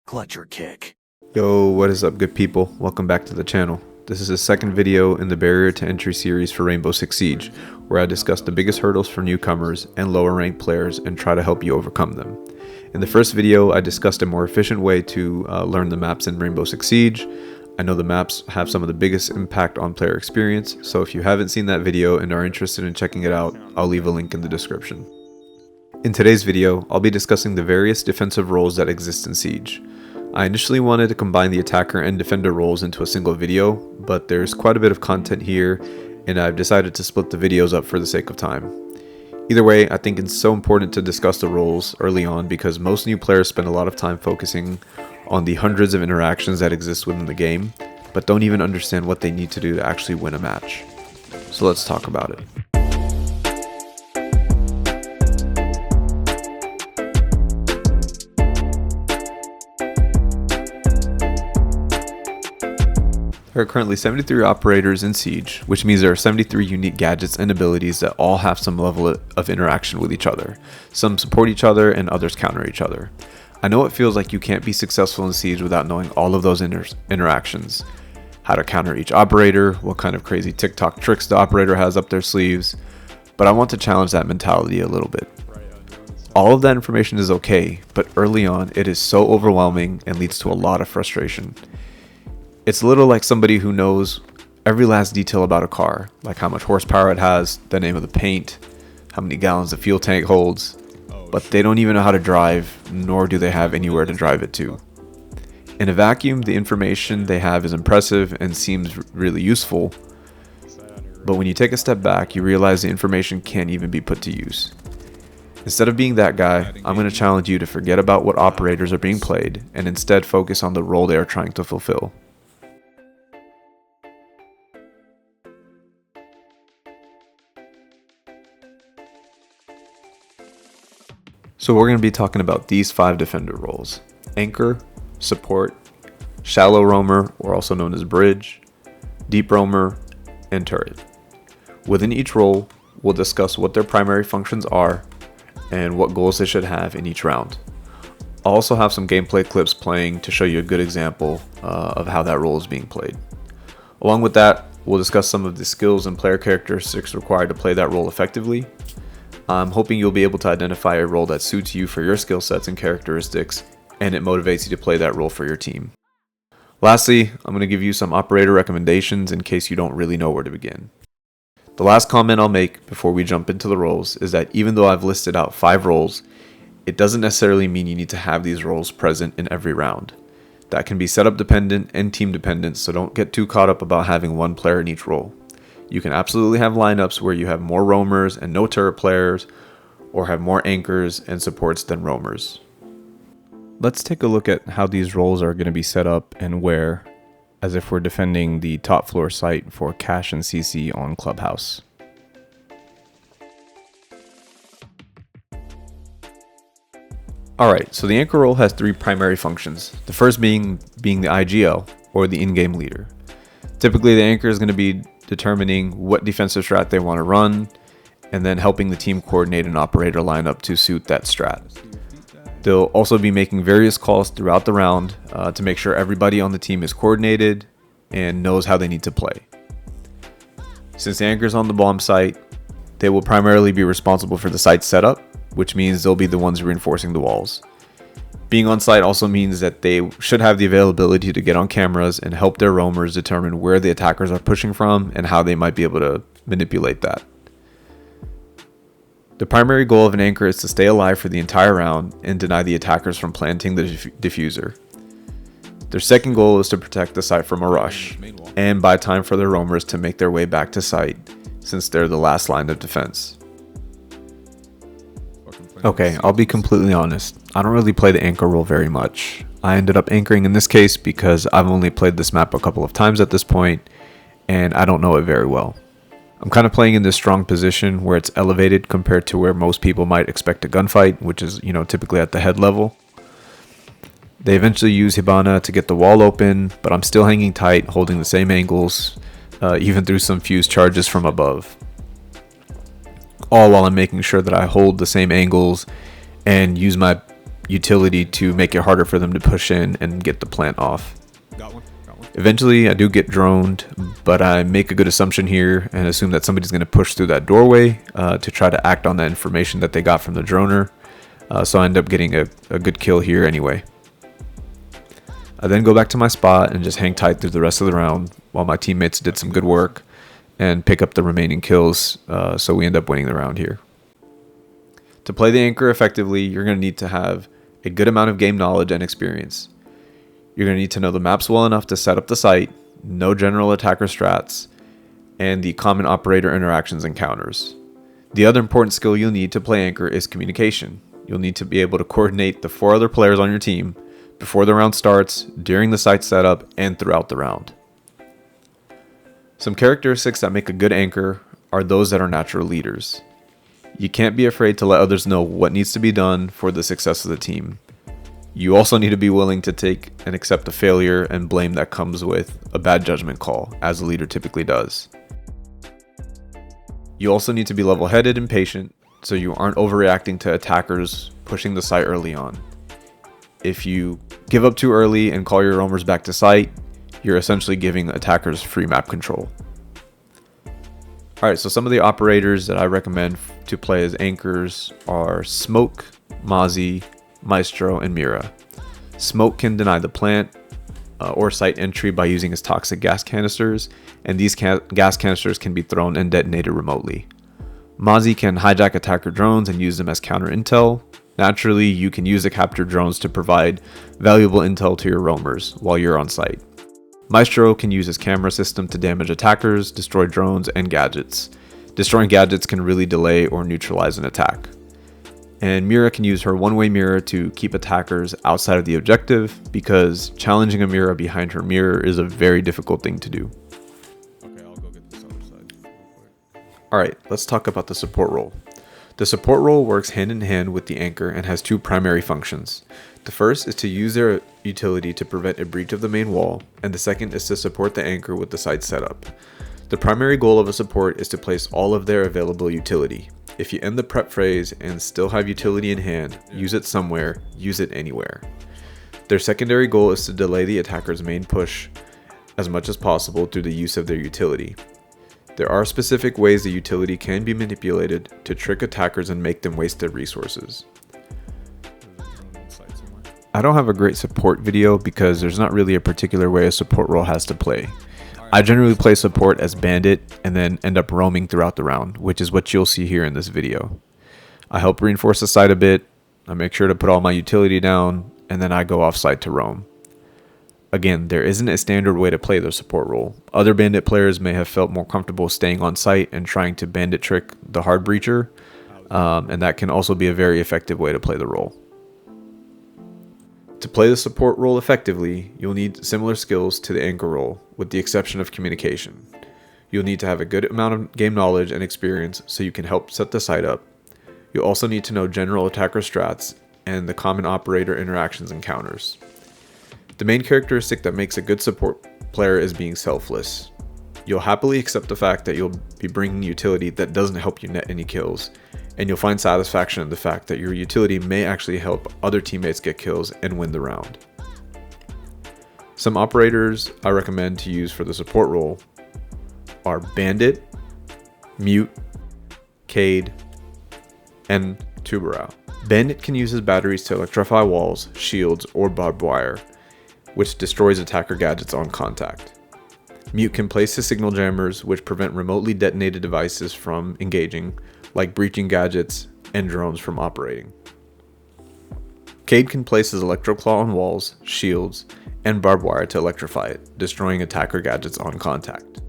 Clutch or kick. Yo, what is up, good people? Welcome back to the channel. This is the second video in the Barrier to Entry series for Rainbow Six Siege, where I discuss the biggest hurdles for newcomers and lower ranked players and try to help you overcome them. In the first video, I discussed a more efficient way to learn the maps in Rainbow Six Siege. I know the maps have some of the biggest impact on player experience, so if you haven't seen that video and are interested in checking it out, I'll leave a link in the description. In today's video, I'll be discussing the various defensive roles that exist in Siege. I initially wanted to combine the attacker and defender roles into a single video, but there's quite a bit of content here, and I've decided to split the videos up for the sake of time. Either way, I think it's so important to discuss the roles early on because most new players spend a lot of time focusing on the hundreds of interactions that exist within the game, but don't even understand what they need to do to actually win a match. So let's talk about it. There are currently 73 operators in Siege, which means there are 73 unique gadgets and abilities that all have some level of interaction with each other. Some support each other and others counter each other. I know it feels like you can't be successful in Siege without knowing all of those interactions. How to counter each operator, what kind of crazy TikTok tricks the operator has up their sleeves, but I want to challenge that mentality a little bit. All of that information is okay, but early on it is so overwhelming and leads to a lot of frustration. It's a little like somebody who knows every last detail about a car, like how much horsepower it has, the name of the paint, how many gallons the fuel tank holds, but they don't even know how to drive, nor do they have anywhere to drive it to. In a vacuum, the information they have is impressive and seems really useful, but when you take a step back, you realize the information can't even be put to use. Instead of being that guy, I'm going to challenge you to forget about what operators are being played and instead focus on the role they are trying to fulfill. So we're going to be talking about these 5 defender roles: anchor, support, shallow roamer, or also known as bridge, deep roamer, and turret. Within each role, we'll discuss what their primary functions are and what goals they should have in each round. I'll also have some gameplay clips playing to show you a good example of how that role is being played. Along with that, we'll discuss some of the skills and player characteristics required to play that role effectively. I'm hoping you'll be able to identify a role that suits you for your skill sets and characteristics, and it motivates you to play that role for your team. Lastly, I'm going to give you some operator recommendations in case you don't really know where to begin. The last comment I'll make before we jump into the roles is that even though I've listed out 5 roles, it doesn't necessarily mean you need to have these roles present in every round. That can be setup dependent and team dependent, so don't get too caught up about having one player in each role. You can absolutely have lineups where you have more roamers and no turret players, or have more anchors and supports than roamers. Let's take a look at how these roles are going to be set up and where, as if we're defending the top floor site for Cash and CC on Clubhouse. Alright, so the anchor role has 3 primary functions. The first being the IGL, or the in-game leader. Typically the anchor is going to be determining what defensive strat they want to run, and then helping the team coordinate an operator lineup to suit that strat. They'll also be making various calls throughout the round to make sure everybody on the team is coordinated and knows how they need to play. Since the anchor is on the bomb site, they will primarily be responsible for the site setup, which means they'll be the ones reinforcing the walls. Being on site also means that they should have the availability to get on cameras and help their roamers determine where the attackers are pushing from and how they might be able to manipulate that. The primary goal of an anchor is to stay alive for the entire round and deny the attackers from planting the diffuser. Their second goal is to protect the site from a rush and buy time for their roamers to make their way back to site, since they're the last line of defense. Okay, I'll be completely honest. I don't really play the anchor role very much. I ended up anchoring in this case because I've only played this map a couple of times at this point, and I don't know it very well. I'm kind of playing in this strong position where it's elevated compared to where most people might expect a gunfight, which is, typically at the head level. They eventually use Hibana to get the wall open, but I'm still hanging tight, holding the same angles, even through some fused charges from above. All while I'm making sure that I hold the same angles and use my utility to make it harder for them to push in and get the plant off. Eventually, I do get droned, but I make a good assumption here and assume that somebody's going to push through that doorway to try to act on that information that they got from the droner. So I end up getting a good kill here anyway. I then go back to my spot and just hang tight through the rest of the round while my teammates did some good work and pick up the remaining kills, so we end up winning the round here. To play the anchor effectively, you're going to need to have a good amount of game knowledge and experience. You're going to need to know the maps well enough to set up the site, know general attacker strats, and the common operator interactions and counters. The other important skill you'll need to play anchor is communication. You'll need to be able to coordinate the 4 other players on your team before the round starts, during the site setup, and throughout the round. Some characteristics that make a good anchor are those that are natural leaders. You can't be afraid to let others know what needs to be done for the success of the team. You also need to be willing to take and accept a failure and blame that comes with a bad judgment call, as a leader typically does. You also need to be level-headed and patient, so you aren't overreacting to attackers pushing the site early on. If you give up too early and call your roamers back to site, you're essentially giving attackers free map control. Alright, so some of the operators that I recommend to play as anchors are Smoke, Mozzie, Maestro, and Mira. Smoke can deny the plant or site entry by using his toxic gas canisters, and these gas canisters can be thrown and detonated remotely. Mozzie can hijack attacker drones and use them as counter intel. Naturally, you can use the captured drones to provide valuable intel to your roamers while you're on site. Maestro can use his camera system to damage attackers, destroy drones, and gadgets. Destroying gadgets can really delay or neutralize an attack. And Mira can use her one-way mirror to keep attackers outside of the objective, because challenging a Mira behind her mirror is a very difficult thing to do. Okay, I'll go get this other side real quick. Alright, let's talk about the support role. The support role works hand in hand with the anchor and has 2 primary functions. The first is to use their utility to prevent a breach of the main wall, and the second is to support the anchor with the site setup. The primary goal of a support is to place all of their available utility. If you end the prep phase and still have utility in hand, use it somewhere, use it anywhere. Their secondary goal is to delay the attacker's main push as much as possible through the use of their utility. There are specific ways the utility can be manipulated to trick attackers and make them waste their resources. I don't have a great support video because there's not really a particular way a support role has to play. I generally play support as bandit and then end up roaming throughout the round, which is what you'll see here in this video. I help reinforce the site a bit, I make sure to put all my utility down, and then I go off site to roam. Again, there isn't a standard way to play the support role. Other bandit players may have felt more comfortable staying on site and trying to bandit trick the hard breacher, and that can also be a very effective way to play the role. To play the support role effectively, you'll need similar skills to the anchor role, with the exception of communication. You'll need to have a good amount of game knowledge and experience so you can help set the site up. You'll also need to know general attacker strats and the common operator interactions and counters. The main characteristic that makes a good support player is being selfless. You'll happily accept the fact that you'll be bringing utility that doesn't help you net any kills, and you'll find satisfaction in the fact that your utility may actually help other teammates get kills and win the round. Some operators I recommend to use for the support role are Bandit, Mute, Cade, and Tubarão. Bandit can use his batteries to electrify walls, shields, or barbed wire, which destroys attacker gadgets on contact. Mute can place his signal jammers, which prevent remotely detonated devices from engaging, like breaching gadgets and drones from operating. Cade can place his electroclaw on walls, shields, and barbed wire to electrify it, destroying attacker gadgets on contact.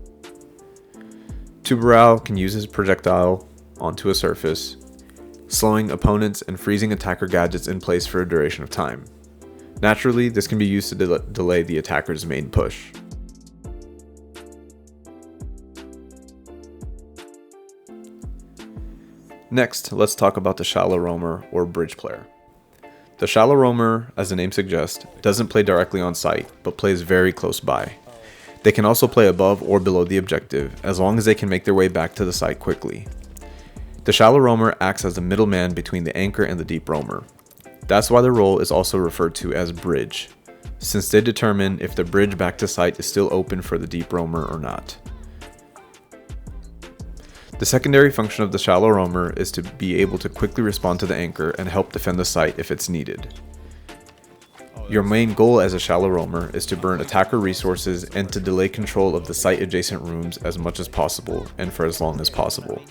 Tubarão can use his projectile onto a surface, slowing opponents and freezing attacker gadgets in place for a duration of time. Naturally, this can be used to delay the attacker's main push. Next, let's talk about the shallow roamer or bridge player. The shallow roamer, as the name suggests, doesn't play directly on site, but plays very close by. They can also play above or below the objective, as long as they can make their way back to the site quickly. The shallow roamer acts as the middleman between the anchor and the deep roamer. That's why the role is also referred to as bridge, since they determine if the bridge back to site is still open for the deep roamer or not. The secondary function of the shallow roamer is to be able to quickly respond to the anchor and help defend the site if it's needed. Your main goal as a shallow roamer is to burn attacker resources and to delay control of the site adjacent rooms as much as possible and for as long as possible.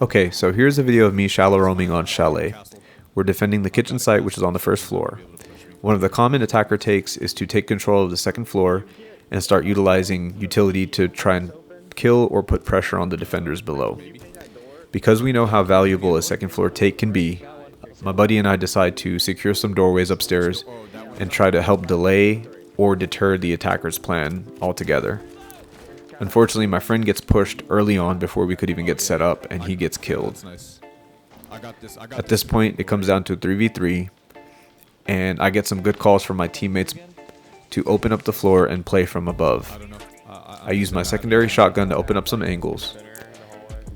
Okay, so here's a video of me shallow roaming on Chalet. We're defending the kitchen site, which is on the first floor. One of the common attacker takes is to take control of the second floor and start utilizing utility to try and kill or put pressure on the defenders below. Because we know how valuable a second floor take can be, my buddy and I decide to secure some doorways upstairs and try to help delay or deter the attacker's plan altogether. Unfortunately, my friend gets pushed early on before we could even get set up, and he gets killed. At this point, it comes down to 3v3, and I get some good calls from my teammates to open up the floor and play from above. I use my secondary shotgun to open up some angles.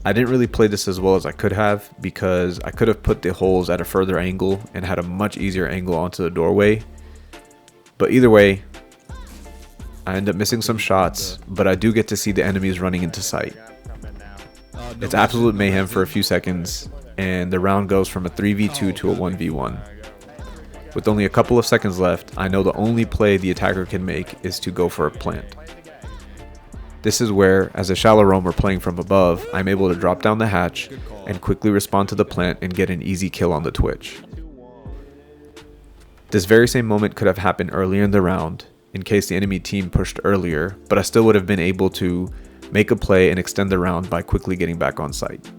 I didn't really play this as well as I could have because I could have put the holes at a further angle and had a much easier angle onto the doorway. But either way, I end up missing some shots, but I do get to see the enemies running into sight. It's absolute mayhem for a few seconds, and the round goes from a 3v2 to a 1v1. With only a couple of seconds left, I know the only play the attacker can make is to go for a plant. This is where, as a shallow roamer playing from above, I'm able to drop down the hatch and quickly respond to the plant and get an easy kill on the Twitch. This very same moment could have happened earlier in the round, in case the enemy team pushed earlier, but I still would have been able to make a play and extend the round by quickly getting back on site.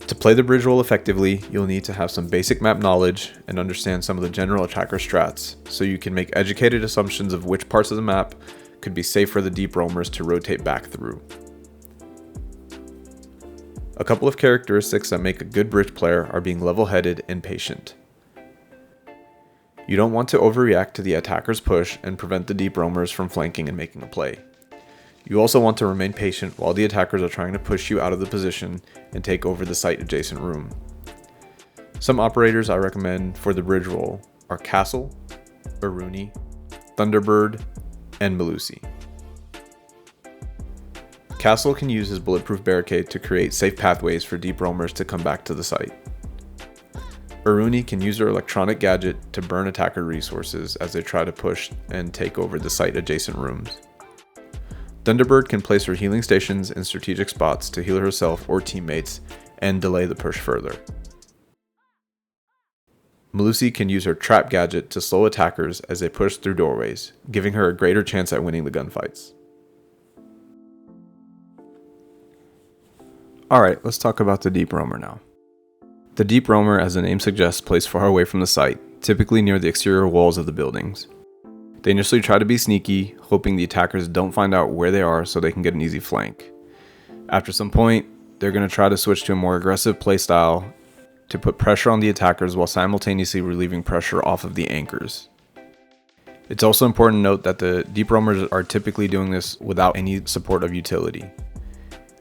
To play the bridge role effectively, you'll need to have some basic map knowledge and understand some of the general attacker strats, so you can make educated assumptions of which parts of the map could be safe for the deep roamers to rotate back through. A couple of characteristics that make a good bridge player are being level-headed and patient. You don't want to overreact to the attacker's push and prevent the deep roamers from flanking and making a play. You also want to remain patient while the attackers are trying to push you out of the position and take over the site adjacent room. Some operators I recommend for the bridge role are Castle, Aruni, Thunderbird, and Melusi. Castle can use his bulletproof barricade to create safe pathways for deep roamers to come back to the site. Aruni can use her electronic gadget to burn attacker resources as they try to push and take over the site adjacent rooms. Thunderbird can place her healing stations in strategic spots to heal herself or teammates and delay the push further. Melusi can use her trap gadget to slow attackers as they push through doorways, giving her a greater chance at winning the gunfights. Alright, let's talk about the deep roamer now. The deep roamer, as the name suggests, plays far away from the site, typically near the exterior walls of the buildings. They initially try to be sneaky, hoping the attackers don't find out where they are so they can get an easy flank. After some point, they're going to try to switch to a more aggressive playstyle to put pressure on the attackers while simultaneously relieving pressure off of the anchors. It's also important to note that the deep roamers are typically doing this without any support of utility.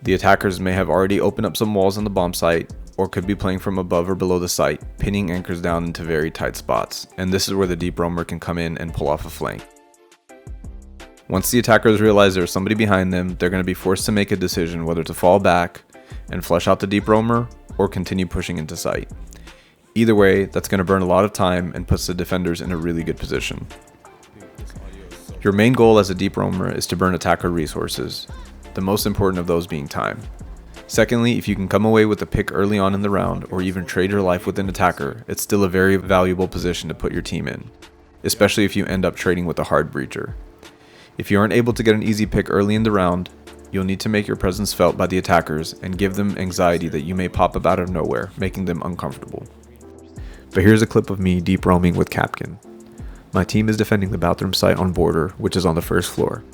The attackers may have already opened up some walls on the bomb site, or could be playing from above or below the site, pinning anchors down into very tight spots, and this is where the deep roamer can come in and pull off a flank. Once the attackers realize there's somebody behind them, they're going to be forced to make a decision whether to fall back and flush out the deep roamer or continue pushing into sight. Either way, that's going to burn a lot of time and puts the defenders in a really good position. Your main goal as a deep roamer is to burn attacker resources, the most important of those being time. Secondly, if you can come away with a pick early on in the round or even trade your life with an attacker, it's still a very valuable position to put your team in, especially if you end up trading with a hard breacher. If you aren't able to get an easy pick early in the round, you'll need to make your presence felt by the attackers and give them anxiety that you may pop up out of nowhere, making them uncomfortable. But here's a clip of me deep roaming with Capkin. My team is defending the bathroom site on border, which is on the first floor.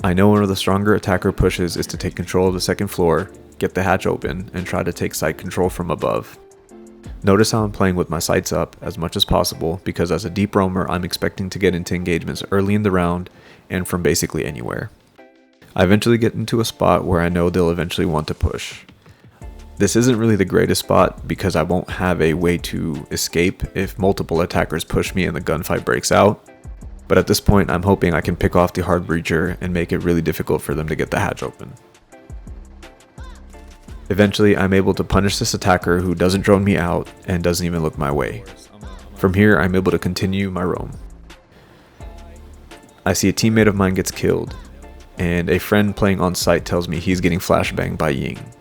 I know one of the stronger attacker pushes is to take control of the second floor, get the hatch open, and try to take site control from above. Notice how I'm playing with my sights up as much as possible because as a deep roamer I'm expecting to get into engagements early in the round and from basically anywhere. I eventually get into a spot where I know they'll eventually want to push. This isn't really the greatest spot because I won't have a way to escape if multiple attackers push me and the gunfight breaks out. But at this point, I'm hoping I can pick off the hard breacher and make it really difficult for them to get the hatch open. Eventually, I'm able to punish this attacker who doesn't drone me out and doesn't even look my way. From here, I'm able to continue my roam. I see a teammate of mine gets killed, and a friend playing on site tells me he's getting flashbanged by Ying.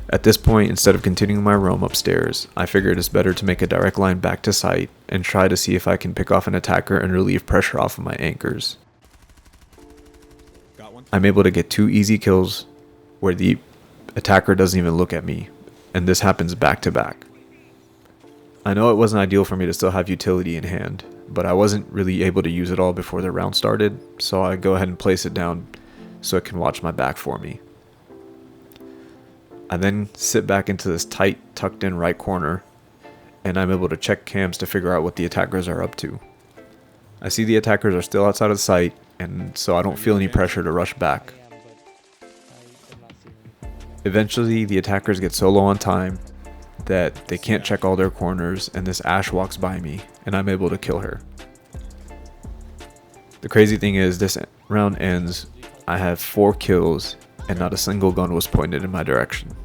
At this point, instead of continuing my roam upstairs, I figured it's better to make a direct line back to site and try to see if I can pick off an attacker and relieve pressure off of my anchors. I'm able to get 2 easy kills where the attacker doesn't even look at me, and this happens back to back. I know it wasn't ideal for me to still have utility in hand, but I wasn't really able to use it all before the round started, so I go ahead and place it down so it can watch my back for me. I then sit back into this tight, tucked in right corner, and I'm able to check cams to figure out what the attackers are up to. I see the attackers are still outside of sight, and so I don't feel any pressure to rush back. Eventually, the attackers get so low on time that they can't check all their corners, and this Ash walks by me, and I'm able to kill her. The crazy thing is, this round ends, I have 4 kills, and not a single gun was pointed in my direction.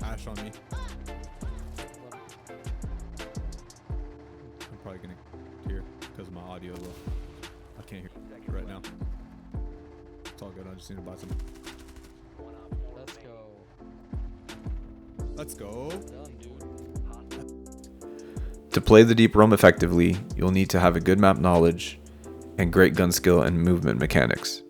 Ash on me. I'm probably gonna hear because of my audio low. I can't hear right now. It's all good. I just need to buy some. Let's go. Let's go. Done, dude. To play the deep roam effectively, you'll need to have a good map knowledge and great gun skill and movement mechanics.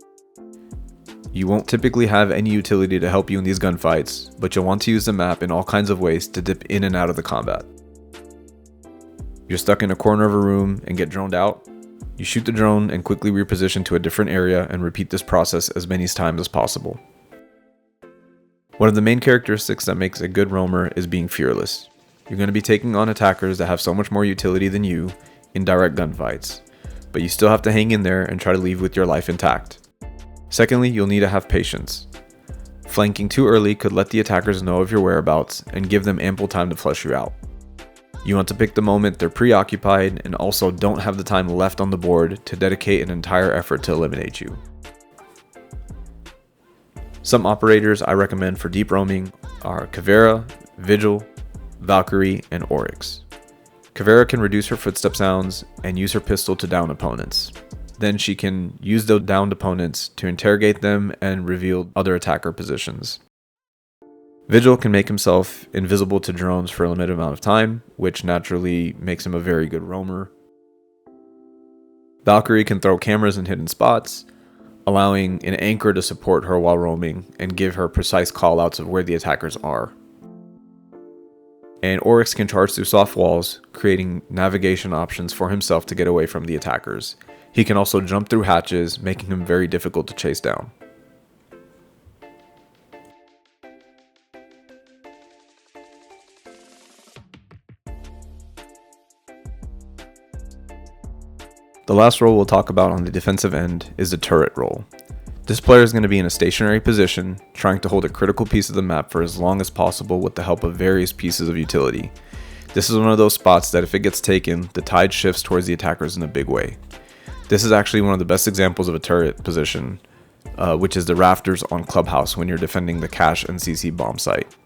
You won't typically have any utility to help you in these gunfights, but you'll want to use the map in all kinds of ways to dip in and out of the combat. You're stuck in a corner of a room and get droned out. You shoot the drone and quickly reposition to a different area and repeat this process as many times as possible. One of the main characteristics that makes a good roamer is being fearless. You're going to be taking on attackers that have so much more utility than you in direct gunfights, but you still have to hang in there and try to leave with your life intact. Secondly, you'll need to have patience. Flanking too early could let the attackers know of your whereabouts and give them ample time to flush you out. You want to pick the moment they're preoccupied and also don't have the time left on the board to dedicate an entire effort to eliminate you. Some operators I recommend for deep roaming are Caveira, Vigil, Valkyrie, and Oryx. Caveira can reduce her footstep sounds and use her pistol to down opponents. Then she can use the downed opponents to interrogate them and reveal other attacker positions. Vigil can make himself invisible to drones for a limited amount of time, which naturally makes him a very good roamer. Valkyrie can throw cameras in hidden spots, allowing an anchor to support her while roaming and give her precise callouts of where the attackers are. And Oryx can charge through soft walls, creating navigation options for himself to get away from the attackers. He can also jump through hatches, making him very difficult to chase down. The last role we'll talk about on the defensive end is the turret role. This player is going to be in a stationary position, trying to hold a critical piece of the map for as long as possible with the help of various pieces of utility. This is one of those spots that if it gets taken, the tide shifts towards the attackers in a big way. This is actually one of the best examples of a turret position, which is the rafters on Clubhouse when you're defending the cache and CC bomb site.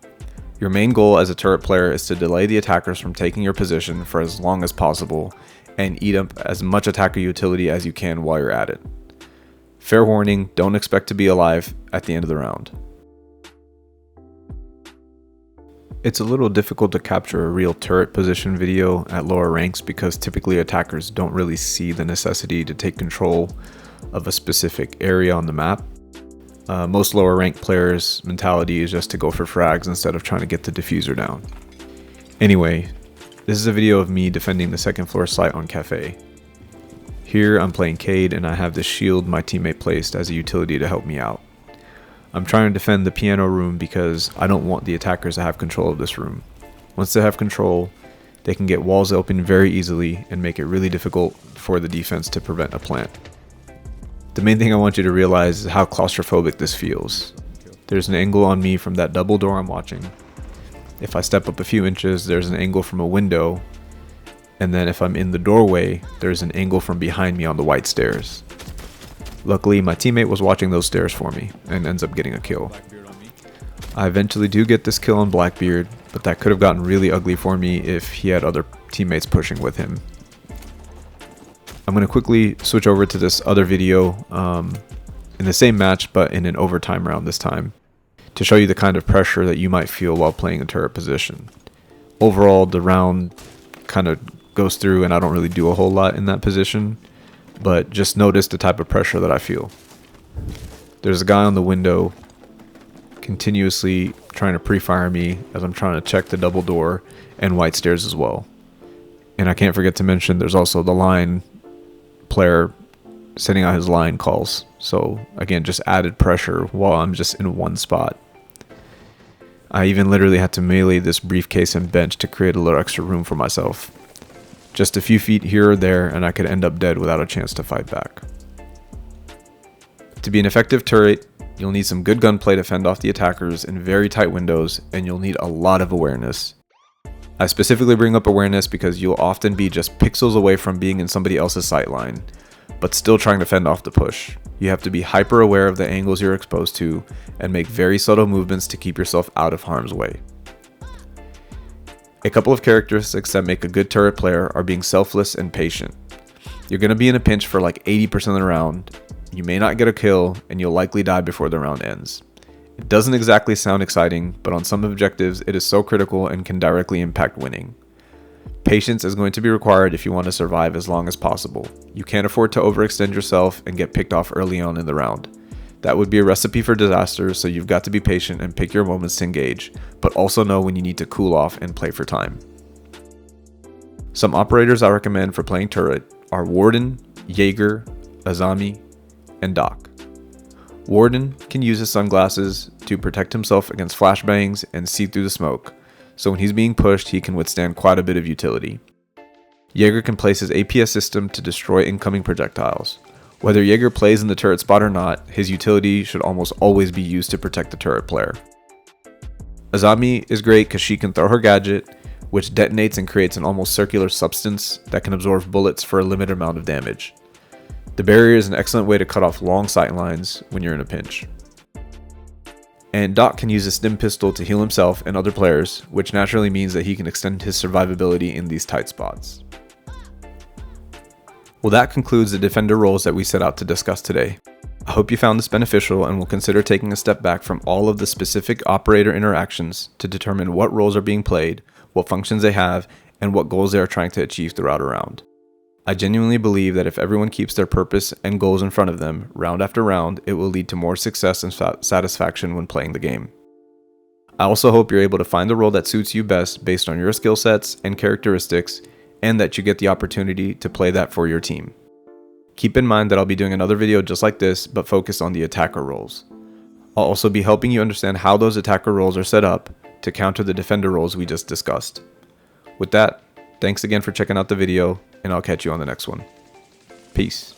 Your main goal as a turret player is to delay the attackers from taking your position for as long as possible and eat up as much attacker utility as you can while you're at it. Fair warning, don't expect to be alive at the end of the round. It's a little difficult to capture a real turret position video at lower ranks because typically attackers don't really see the necessity to take control of a specific area on the map. Most lower ranked players' mentality is just to go for frags instead of trying to get the diffuser down. Anyway, this is a video of me defending the second floor site on Cafe. Here I'm playing Cade and I have this shield my teammate placed as a utility to help me out. I'm trying to defend the piano room because I don't want the attackers to have control of this room. Once they have control, they can get walls open very easily and make it really difficult for the defense to prevent a plant. The main thing I want you to realize is how claustrophobic this feels. There's an angle on me from that double door I'm watching. If I step up a few inches, there's an angle from a window. And then if I'm in the doorway, there's an angle from behind me on the white stairs. Luckily, my teammate was watching those stairs for me and ends up getting a kill. I eventually do get this kill on Blackbeard, but that could have gotten really ugly for me if he had other teammates pushing with him. I'm going to quickly switch over to this other video in the same match, but in an overtime round this time, to show you the kind of pressure that you might feel while playing a turret position. Overall, the round kind of goes through and I don't really do a whole lot in that position, but just notice the type of pressure that I feel. There's a guy on the window continuously trying to pre-fire me as I'm trying to check the double door and white stairs as well. And I can't forget to mention there's also the line player sending out his line calls. So again, just added pressure while I'm just in one spot. I even literally had to melee this briefcase and bench to create a little extra room for myself. Just a few feet here or there and I could end up dead without a chance to fight back. To be an effective turret, you'll need some good gunplay to fend off the attackers in very tight windows, and you'll need a lot of awareness. I specifically bring up awareness because you'll often be just pixels away from being in somebody else's sight line, but still trying to fend off the push. You have to be hyper aware of the angles you're exposed to and make very subtle movements to keep yourself out of harm's way. A couple of characteristics that make a good turret player are being selfless and patient. You're going to be in a pinch for like 80% of the round. You may not get a kill, and you'll likely die before the round ends. It doesn't exactly sound exciting, but on some objectives it is so critical and can directly impact winning. Patience is going to be required if you want to survive as long as possible. You can't afford to overextend yourself and get picked off early on in the round. That would be a recipe for disaster, so you've got to be patient and pick your moments to engage, but also know when you need to cool off and play for time. Some operators I recommend for playing turret are Warden, Jaeger, Azami, and Doc. Warden can use his sunglasses to protect himself against flashbangs and see through the smoke, so when he's being pushed he can withstand quite a bit of utility. Jaeger can place his APS system to destroy incoming projectiles. Whether Jaeger plays in the turret spot or not, his utility should almost always be used to protect the turret player. Azami is great because she can throw her gadget, which detonates and creates an almost circular substance that can absorb bullets for a limited amount of damage. The barrier is an excellent way to cut off long sight lines when you're in a pinch. And Doc can use a stim pistol to heal himself and other players, which naturally means that he can extend his survivability in these tight spots. Well, that concludes the defender roles that we set out to discuss today. I hope you found this beneficial and will consider taking a step back from all of the specific operator interactions to determine what roles are being played, what functions they have, and what goals they are trying to achieve throughout a round. I genuinely believe that if everyone keeps their purpose and goals in front of them, round after round, it will lead to more success and satisfaction when playing the game. I also hope you're able to find the role that suits you best based on your skill sets and characteristics, and that you get the opportunity to play that for your team. Keep in mind that I'll be doing another video just like this, but focused on the attacker roles. I'll also be helping you understand how those attacker roles are set up to counter the defender roles we just discussed. With that, thanks again for checking out the video, and I'll catch you on the next one. Peace.